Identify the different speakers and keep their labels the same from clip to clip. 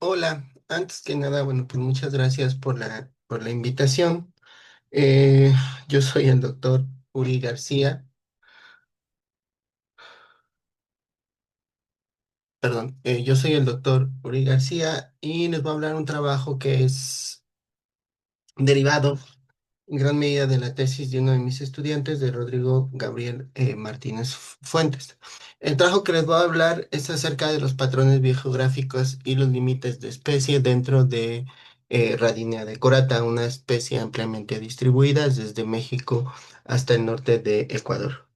Speaker 1: Hola, antes que nada, bueno, pues muchas gracias por la invitación. Eh, yo soy el doctor Uri García, perdón, yo soy el doctor Uri García y les voy a hablar un trabajo que es derivado en gran medida de la tesis de uno de mis estudiantes, de Rodrigo Gabriel Martínez Fuentes. El trabajo que les voy a hablar es acerca de los patrones biogeográficos y los límites de especie dentro de Radinia decorata, una especie ampliamente distribuida desde México hasta el norte de Ecuador.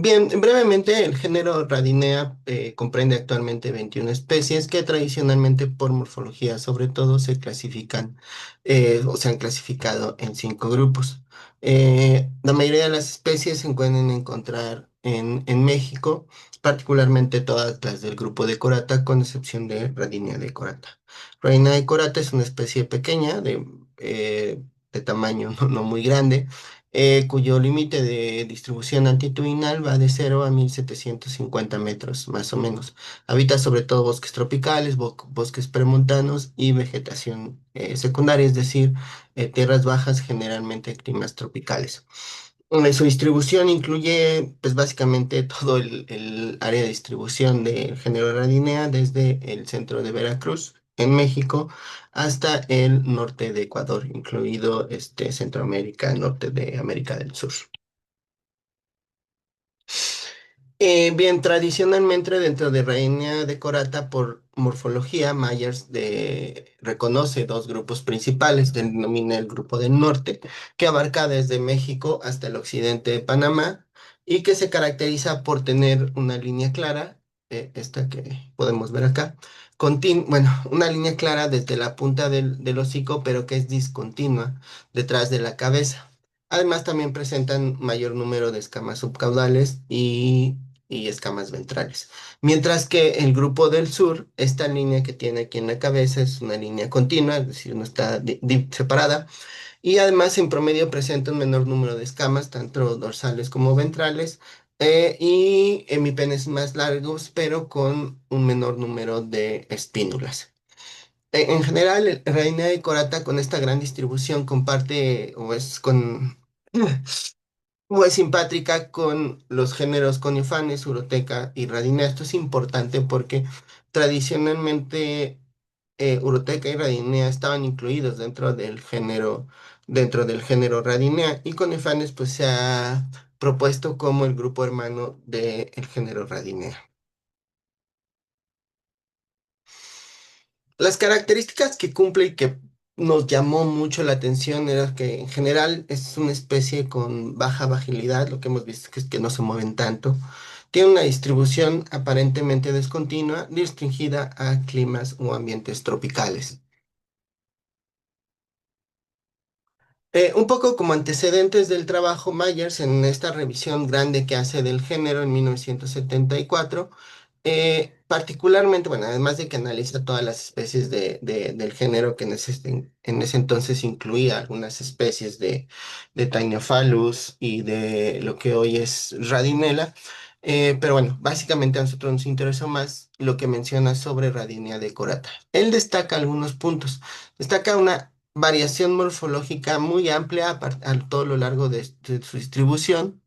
Speaker 1: Bien, brevemente, el género Radinea comprende actualmente 21 especies que tradicionalmente por morfología sobre todo se clasifican o se han clasificado en 5 grupos. La mayoría de las especies se pueden encontrar en México, particularmente todas las del grupo Decorata, con excepción de Radinia decorata. Radinia decorata es una especie pequeña de tamaño no muy grande, cuyo límite de distribución altitudinal va de 0 a 1750 metros, más o menos. Habita sobre todo bosques tropicales, bosques premontanos y vegetación secundaria, es decir, tierras bajas, generalmente climas tropicales. Su distribución incluye, pues básicamente todo el área de distribución del género Radinia, desde el centro de Veracruz, en México, hasta el norte de Ecuador, incluido Centroamérica, norte de América del Sur. Bien, tradicionalmente dentro de Reina decorata por morfología, reconoce dos grupos principales, denomina el grupo del norte, que abarca desde México hasta el occidente de Panamá y que se caracteriza por tener una línea clara, esta que podemos ver acá, bueno, una línea clara desde la punta del hocico, pero que es discontinua detrás de la cabeza. Además, también presentan mayor número de escamas subcaudales y escamas ventrales. Mientras que el grupo del sur, esta línea que tiene aquí en la cabeza es una línea continua, es decir, no está separada, y además en promedio presenta un menor número de escamas, tanto dorsales como ventrales, y hemipenes más largos, pero con un menor número de espínulas. En general, el Reina de Corata con esta gran distribución comparte o es simpátrica con los géneros Conifanes, Uroteca y Radinea. Esto es importante porque tradicionalmente Uroteca y Radinea estaban incluidos dentro del género Radinea, y Conifanes pues se ha propuesto como el grupo hermano del género Radinea. Las características que cumple y que nos llamó mucho la atención era que en general es una especie con baja agilidad, lo que hemos visto que es que no se mueven tanto. Tiene una distribución aparentemente discontinua, restringida a climas o ambientes tropicales. Un poco como antecedentes del trabajo, Myers, en esta revisión grande que hace del género en 1974, particularmente, bueno, además de que analiza todas las especies del género, que en ese entonces incluía algunas especies de Taeniophalus y de lo que hoy es Radinella, pero bueno, básicamente a nosotros nos interesó más lo que menciona sobre Radinia decorata. Él destaca algunos puntos. Destaca una variación morfológica muy amplia a todo lo largo de su distribución.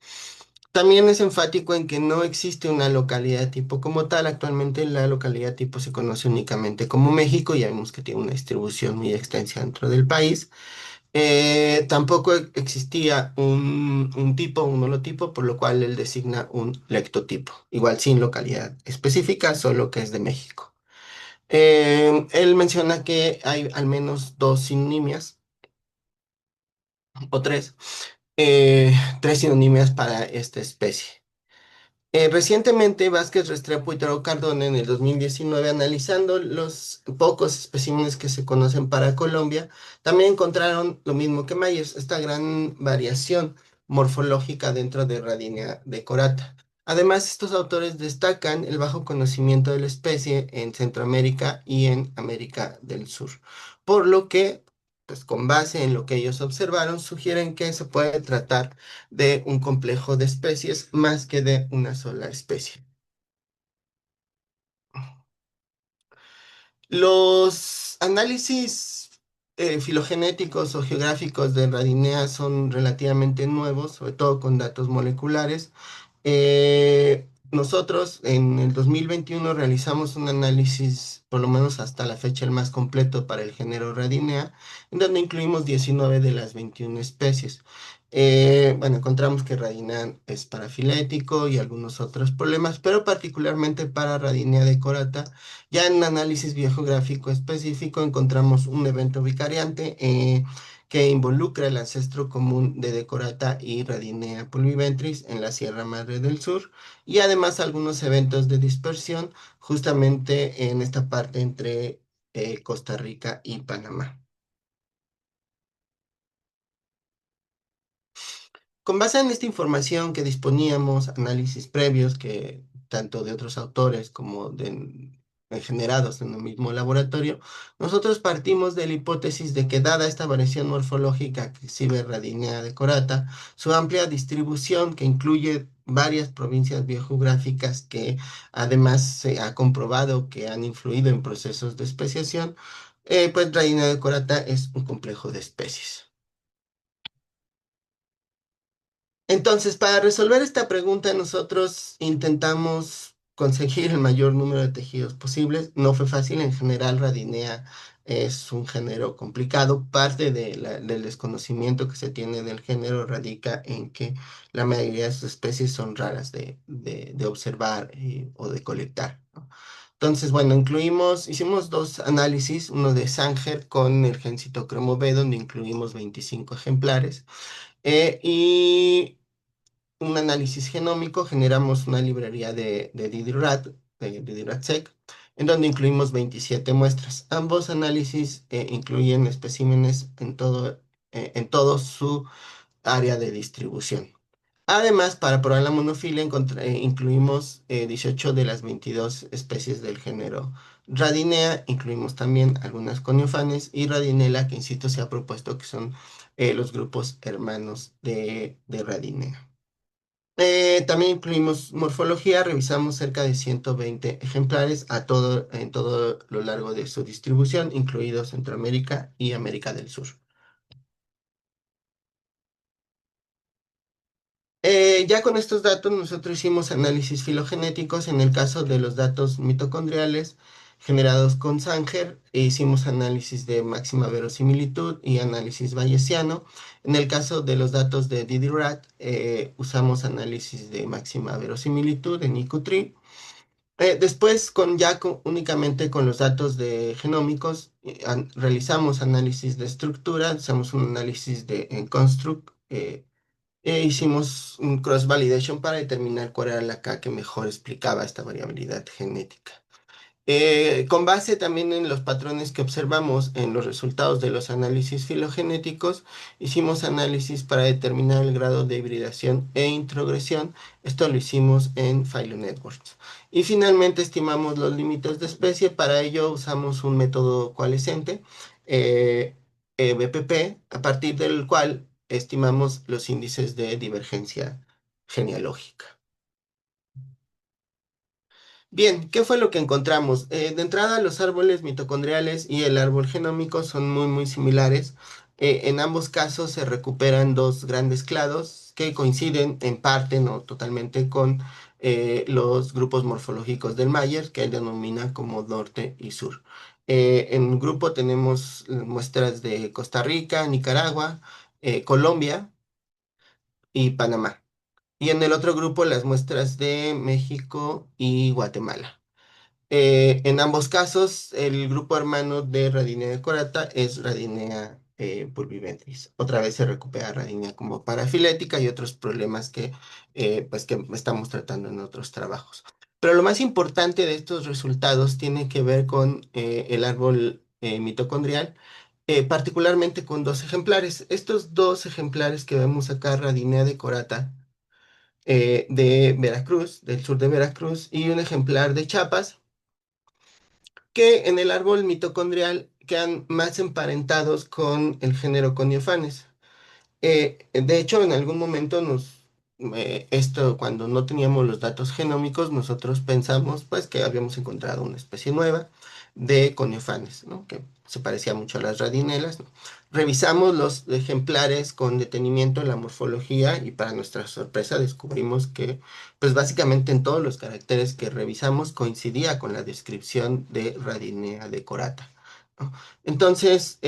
Speaker 1: También es enfático en que no existe una localidad tipo como tal. Actualmente la localidad tipo se conoce únicamente como México. Ya vemos que tiene una distribución muy extensa dentro del país. Tampoco existía un holotipo, por lo cual él designa un lectotipo, igual sin localidad específica, solo que es de México. Él menciona que hay al menos dos sinonimias, o tres sinonimias para esta especie. Recientemente, Vázquez Restrepo y Taro Cardona en el 2019, analizando los pocos especímenes que se conocen para Colombia, también encontraron lo mismo que Myers, esta gran variación morfológica dentro de Radinia decorata. Además, estos autores destacan el bajo conocimiento de la especie en Centroamérica y en América del Sur, por lo que, pues con base en lo que ellos observaron, sugieren que se puede tratar de un complejo de especies más que de una sola especie. Los análisis filogenéticos o geográficos de Radinia son relativamente nuevos, sobre todo con datos moleculares. Nosotros en el 2021 realizamos un análisis, por lo menos hasta la fecha, el más completo para el género Radinia, en donde incluimos 19 de las 21 especies. Bueno, encontramos que Radinia es parafilético y algunos otros problemas, pero particularmente para Radinia decorata, ya en un análisis biogeográfico específico encontramos un evento vicariante que involucra el ancestro común de Decorata y Radinia pulviventris en la Sierra Madre del Sur y además algunos eventos de dispersión justamente en esta parte entre Costa Rica y Panamá. Con base en esta información que disponíamos, análisis previos que tanto de otros autores como generados en el mismo laboratorio, nosotros partimos de la hipótesis de que dada esta variación morfológica que exhibe Radinia decorata, su amplia distribución que incluye varias provincias biogeográficas que además se ha comprobado que han influido en procesos de especiación, pues Radinia decorata es un complejo de especies. Entonces, para resolver esta pregunta, nosotros intentamos conseguir el mayor número de tejidos posibles. No fue fácil, en general, Radinia es un género complicado. Parte del desconocimiento que se tiene del género radica en que la mayoría de sus especies son raras de observar o de colectar, ¿no? Entonces, bueno, hicimos dos análisis, uno de Sanger con el gen citocromo B, donde incluimos 25 ejemplares. Y un análisis genómico, generamos una librería de DidiRat, de DidiRAT-seq, en donde incluimos 27 muestras. Ambos análisis incluyen especímenes en todo su área de distribución. Además, para probar la monofilia, incluimos 18 de las 22 especies del género Radinea, incluimos también algunas coniofanes y Radinela, que in situ se ha propuesto que son los grupos hermanos de Radinea. También incluimos morfología, revisamos cerca de 120 ejemplares en todo lo largo de su distribución, incluidos Centroamérica y América del Sur. Ya con estos datos nosotros hicimos análisis filogenéticos. En el caso de los datos mitocondriales generados con Sanger, hicimos análisis de máxima verosimilitud y análisis bayesiano. En el caso de los datos de DidiRAT, usamos análisis de máxima verosimilitud en IQ3. Después, únicamente con los datos de genómicos, realizamos análisis de estructura, hacemos un análisis en Construct, hicimos un cross-validation para determinar cuál era la K que mejor explicaba esta variabilidad genética. Con base también en los patrones que observamos en los resultados de los análisis filogenéticos, hicimos análisis para determinar el grado de hibridación e introgresión. Esto lo hicimos en PhyloNetworks. Y finalmente estimamos los límites de especie. Para ello usamos un método coalescente, BPP, a partir del cual estimamos los índices de divergencia genealógica. Bien, ¿qué fue lo que encontramos? De entrada, los árboles mitocondriales y el árbol genómico son muy similares. En ambos casos se recuperan dos grandes clados que coinciden en parte, no totalmente, con los grupos morfológicos del Mayer, que él denomina como norte y sur. En un grupo tenemos muestras de Costa Rica, Nicaragua, Colombia y Panamá. Y en el otro grupo las muestras de México y Guatemala. En ambos casos, el grupo hermano de Radinia decorata es Radinia pulviventris. Otra vez se recupera Radinia como parafilética y otros problemas pues, que estamos tratando en otros trabajos. Pero lo más importante de estos resultados tiene que ver con el árbol mitocondrial, particularmente con dos ejemplares. Estos dos ejemplares que vemos acá, Radinia decorata, de Veracruz, del sur de Veracruz, y un ejemplar de Chiapas, que en el árbol mitocondrial quedan más emparentados con el género Coniofanes. De hecho, en algún momento cuando no teníamos los datos genómicos, nosotros pensamos pues que habíamos encontrado una especie nueva. de coniofanes, ¿no? Que se parecía mucho a las radinelas, ¿no? Revisamos los ejemplares con detenimiento en la morfología y para nuestra sorpresa descubrimos que, pues básicamente en todos los caracteres que revisamos coincidía con la descripción de Radinea decorata, ¿no? Entonces,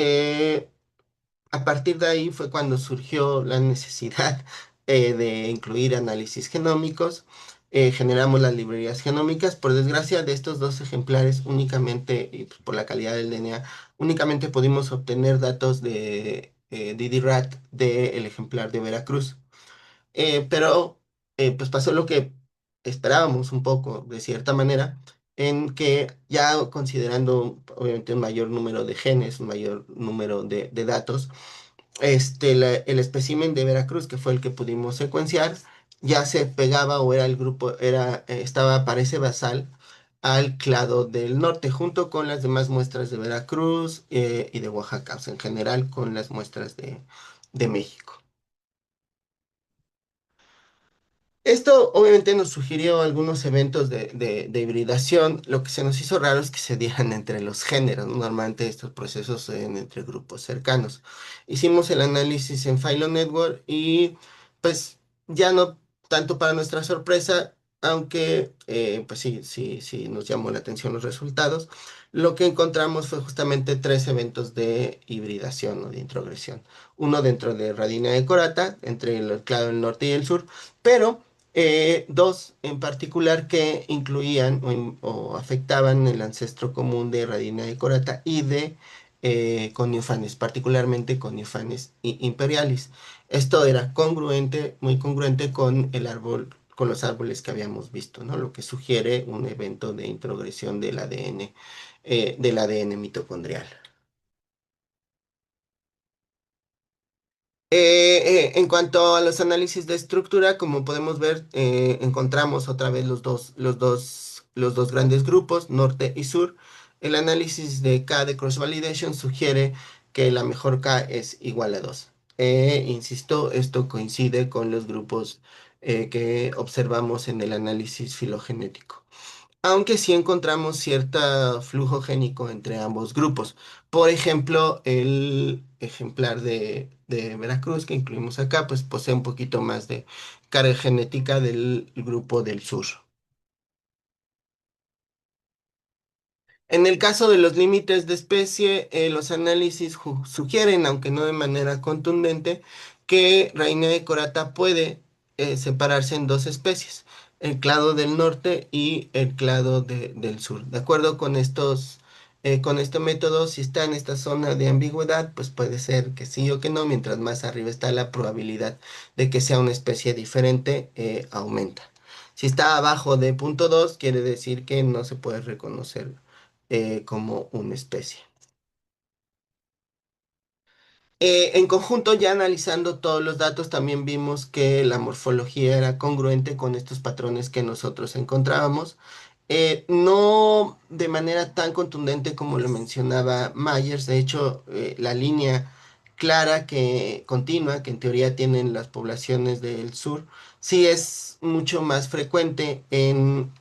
Speaker 1: a partir de ahí fue cuando surgió la necesidad de incluir análisis genómicos. Generamos las librerías genómicas. Por desgracia, de estos dos ejemplares únicamente, y pues, por la calidad del DNA, únicamente pudimos obtener datos de DidiRat del ejemplar de Veracruz. Pero pues pasó lo que esperábamos un poco, de cierta manera, en que ya considerando obviamente un mayor número de genes, un mayor número de datos, el espécimen de Veracruz, que fue el que pudimos secuenciar, ya se pegaba o era el grupo, estaba, parece basal al clado del norte, junto con las demás muestras de Veracruz y de Oaxaca, o sea, en general con las muestras de México. Esto obviamente nos sugirió algunos eventos de hibridación. Lo que se nos hizo raro es que se dieran entre los géneros, ¿no? Normalmente estos procesos se dan entre grupos cercanos. Hicimos el análisis en Phylum Network y pues ya no tanto para nuestra sorpresa, aunque pues sí nos llamó la atención los resultados. Lo que encontramos fue justamente tres eventos de hibridación o de introgresión. Uno dentro de Radinia decorata, entre el clado del norte y el sur, pero dos en particular que incluían o afectaban el ancestro común de Radina decorata y de Coniofanes, particularmente Coniofanes imperialis. Esto era congruente, muy congruente con el árbol, con los árboles que habíamos visto, ¿no? Lo que sugiere un evento de introgresión del ADN mitocondrial. En cuanto a los análisis de estructura, como podemos ver, encontramos otra vez los dos grandes grupos, norte y sur. El análisis de K de cross validation sugiere que la mejor K es igual a 2. Insisto, esto coincide con los grupos que observamos en el análisis filogenético, aunque sí encontramos cierto flujo génico entre ambos grupos. Por ejemplo, el ejemplar de Veracruz que incluimos acá, pues posee un poquito más de carga genética del grupo del sur. En el caso de los límites de especie, los análisis sugieren, aunque no de manera contundente, que Rainia decorata puede separarse en dos especies, el clado del norte y el clado del sur. De acuerdo con este método, si está en esta zona de ambigüedad, pues puede ser que sí o que no, mientras más arriba está la probabilidad de que sea una especie diferente, aumenta. Si está abajo de punto 2, quiere decir que no se puede reconocer como una especie. En conjunto, ya analizando todos los datos, también vimos que la morfología era congruente con estos patrones que nosotros encontrábamos. No de manera tan contundente como lo mencionaba Myers, de hecho, la línea clara que continua, que en teoría tienen las poblaciones del sur, sí es mucho más frecuente en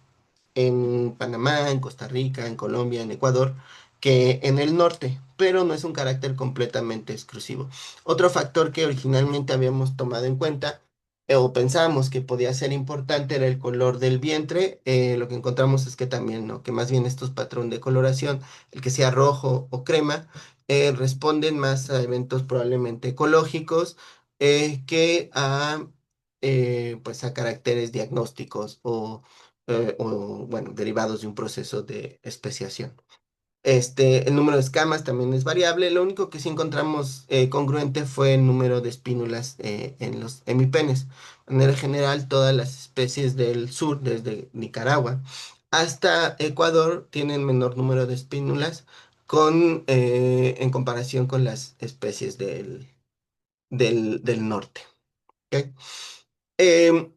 Speaker 1: Panamá, en Costa Rica, en Colombia, en Ecuador, que en el norte, pero no es un carácter completamente exclusivo. Otro factor que originalmente habíamos tomado en cuenta o pensábamos que podía ser importante era el color del vientre. Lo que encontramos es que también no, que más bien estos patrones de coloración, el que sea rojo o crema, responden más a eventos probablemente ecológicos que a, pues a caracteres diagnósticos o, bueno, derivados de un proceso de especiación. El número de escamas también es variable. Lo único que sí encontramos congruente fue el número de espínulas en los hemipenes. De manera general, todas las especies del sur, desde Nicaragua hasta Ecuador, tienen menor número de espínulas en comparación con las especies del norte. ¿Ok? Em,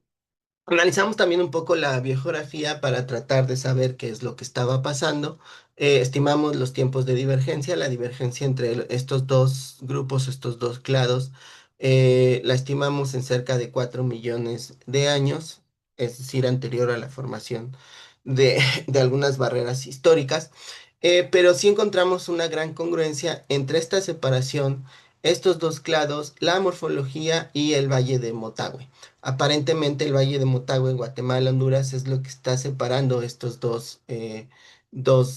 Speaker 1: Analizamos también un poco la biografía para tratar de saber qué es lo que estaba pasando. Estimamos los tiempos de divergencia, la divergencia entre estos dos grupos, estos dos clados, la estimamos en cerca de 4 millones de años, es decir, anterior a la formación de, de algunas barreras históricas. Pero sí encontramos una gran congruencia entre esta separación, estos dos clados, la morfología y el Valle de Motagüe. Aparentemente el Valle de Motagüe, Guatemala, Honduras, es lo que está separando estos dos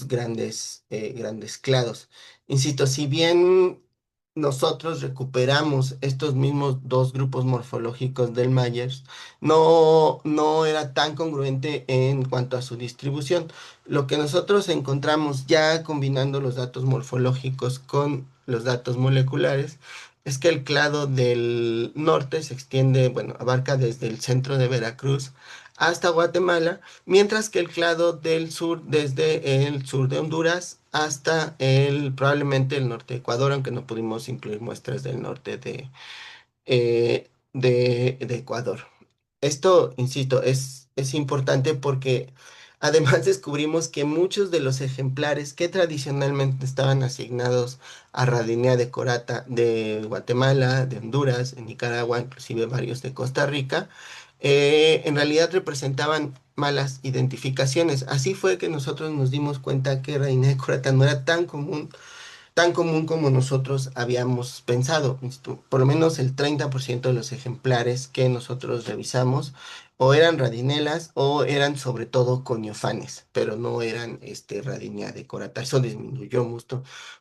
Speaker 1: grandes clados. Insisto, si bien nosotros recuperamos estos mismos dos grupos morfológicos del Myers, no era tan congruente en cuanto a su distribución. Lo que nosotros encontramos ya combinando los datos morfológicos con los datos moleculares es que el clado del norte se extiende, bueno, abarca desde el centro de Veracruz hasta Guatemala, mientras que el clado del sur desde el sur de Honduras hasta probablemente el norte de Ecuador, aunque no pudimos incluir muestras del norte de Ecuador. Esto, insisto, es importante porque además descubrimos que muchos de los ejemplares que tradicionalmente estaban asignados a Radinia decorata de Guatemala, de Honduras, de Nicaragua, inclusive varios de Costa Rica, en realidad representaban malas identificaciones. Así fue que nosotros nos dimos cuenta que Radinia decorata no era tan común como nosotros habíamos pensado. Por lo menos el 30% de los ejemplares que nosotros revisamos o eran radinelas o eran sobre todo coniofanes, pero no eran Radinia decorata. Eso disminuyó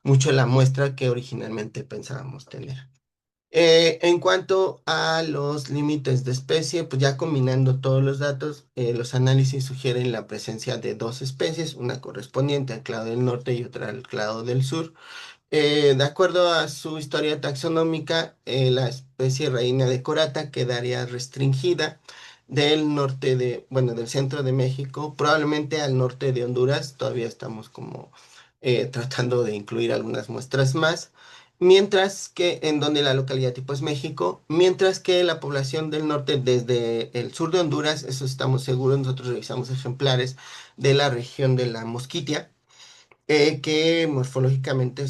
Speaker 1: mucho la muestra que originalmente pensábamos tener. En cuanto a los límites de especie, pues ya combinando todos los datos, los análisis sugieren la presencia de dos especies, una correspondiente al clado del norte y otra al clado del sur. De acuerdo a su historia taxonómica, la especie reina de corata quedaría restringida del norte bueno, del centro de México, probablemente al norte de Honduras. Todavía estamos como tratando de incluir algunas muestras más. Mientras que en donde la localidad tipo es México, mientras que la población del norte desde el sur de Honduras, eso estamos seguros, nosotros revisamos ejemplares de la región de la Mosquitia, que morfológicamente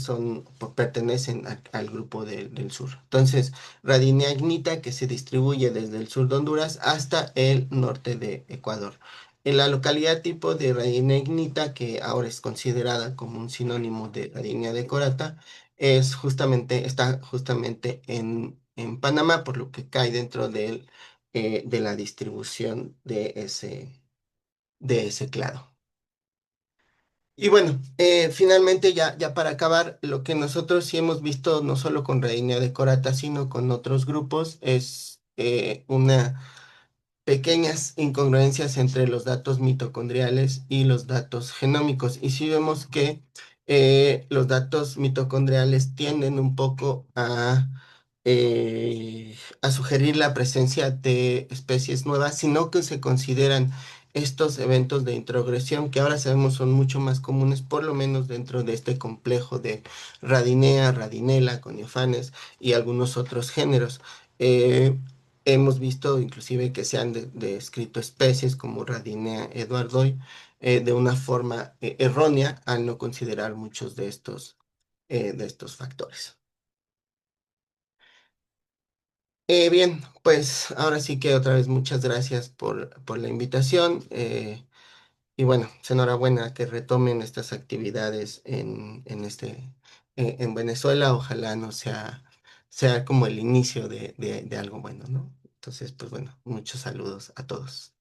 Speaker 1: pertenecen al grupo del sur. Entonces, Radinia ignita que se distribuye desde el sur de Honduras hasta el norte de Ecuador. En la localidad tipo de Radinia ignita, que ahora es considerada como un sinónimo de Radinia decorata, está justamente en Panamá, por lo que cae dentro de la distribución de ese clado. Y bueno, finalmente ya para acabar, lo que nosotros sí hemos visto, no solo con Reina de Corata, sino con otros grupos, es una pequeñas incongruencias entre los datos mitocondriales y los datos genómicos. Y sí vemos que los datos mitocondriales tienden un poco a sugerir la presencia de especies nuevas, sino que se consideran estos eventos de introgresión, que ahora sabemos son mucho más comunes, por lo menos dentro de este complejo de Radinea, Radinela, Coniofanes y algunos otros géneros. Eh, Hemos visto inclusive que se han descrito especies como Radinea eduardoi de una forma errónea al no considerar muchos de estos factores. Bien, pues ahora sí que otra vez muchas gracias por la invitación, y bueno, pues enhorabuena que retomen estas actividades en Venezuela. Ojalá no sea como el inicio de algo bueno, ¿no? Entonces, pues bueno, muchos saludos a todos.